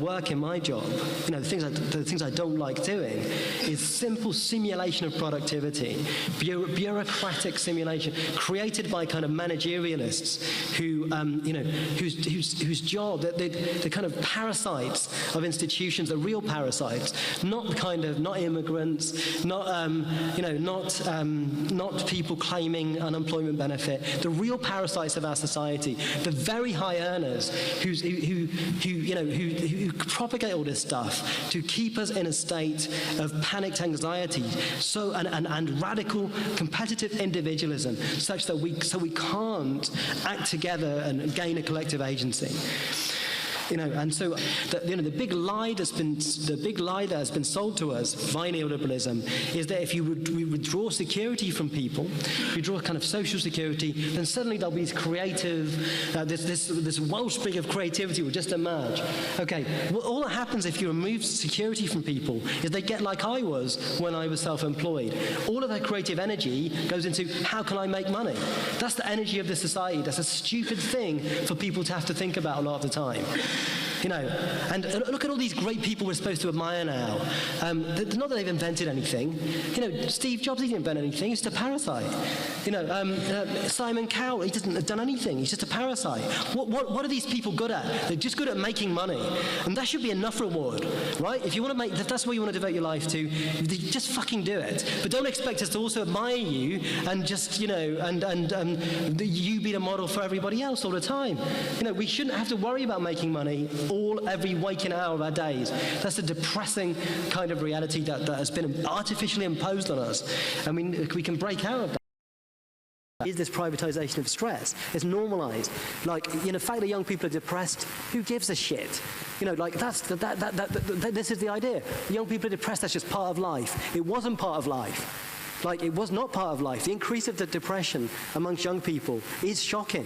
work in my job, you know, the things I don't like doing, is simple simulation of productivity, bureaucratic simulation, created by kind of managerialists who, you know, whose job, the kind of parasites of institutions, the real parasites, not immigrants, not you know, not people claiming unemployment benefit, the real parasites of our society, the very high earners who propagate all this stuff to keep us in a state of panicked anxiety, and radical competitive individualism, such that we can't act together and gain a collective agency. You know, and so the big lie that has been sold to us by neoliberalism is that if we withdraw security from people, we draw kind of social security, then suddenly there'll be this creative, this wellspring of creativity will just emerge. Okay, well, all that happens if you remove security from people is they get like I was when I was self-employed. All of that creative energy goes into how can I make money? That's the energy of the society. That's a stupid thing for people to have to think about a lot of the time. You know, and look at all these great people we're supposed to admire now. Not that they've invented anything. You know, Steve Jobs, he didn't invent anything. He's just a parasite. You know, Simon Cowell, he doesn't have done anything. He's just a parasite. What are these people good at? They're just good at making money. And that should be enough reward, right? If you want to make, if that's what you want to devote your life to, just fucking do it. But don't expect us to also admire you and just, you know, and you be the model for everybody else all the time. You know, we shouldn't have to worry about making money every waking hour of our days. That's a depressing kind of reality that has been artificially imposed on us. I mean, we can break out of that. Is this privatization of stress? It's normalized. Like, you know, the fact that young people are depressed, who gives a shit? You know, like, this is the idea. Young people are depressed, that's just part of life. It wasn't part of life. Like, it was not part of life. The increase of the depression amongst young people is shocking.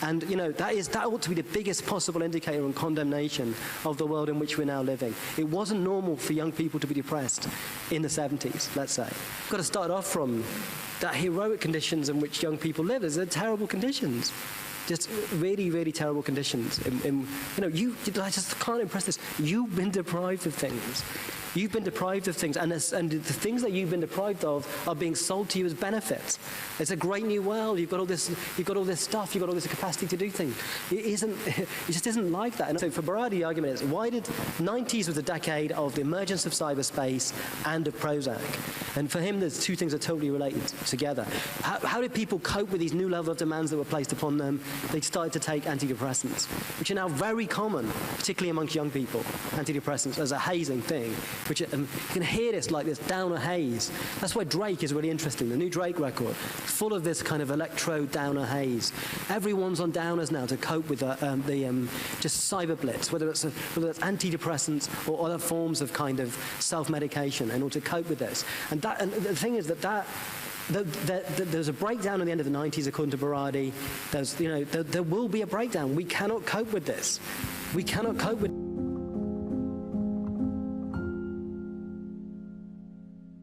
And, you know, that ought to be the biggest possible indicator and condemnation of the world in which we're now living. It wasn't normal for young people to be depressed in the 70s, let's say. We've got to start off from that heroic conditions in which young people live. They're terrible conditions. Just really, really terrible conditions. You know, I just can't impress this. You've been deprived of things. You've been deprived of things, and the things that you've been deprived of are being sold to you as benefits. It's a great new world. You've got all this stuff. You've got all this capacity to do things. It just isn't like that. And so for Baradi, the argument is, why did 90s was a decade of the emergence of cyberspace and of Prozac? And for him, there's two things that are totally related together. How did people cope with these new level of demands that were placed upon them? They started to take antidepressants, which are now very common, particularly amongst young people. Antidepressants as a hazing thing. Which you can hear this like this downer haze. That's why Drake is really interesting. The new Drake record, full of this kind of electro downer haze. Everyone's on downers now to cope with just cyber blitz, whether it's antidepressants or other forms of kind of self-medication, in order to cope with this. And the thing is that there's a breakdown at the end of the 90s, according to Baradi. There will be a breakdown. We cannot cope with this. We cannot cope with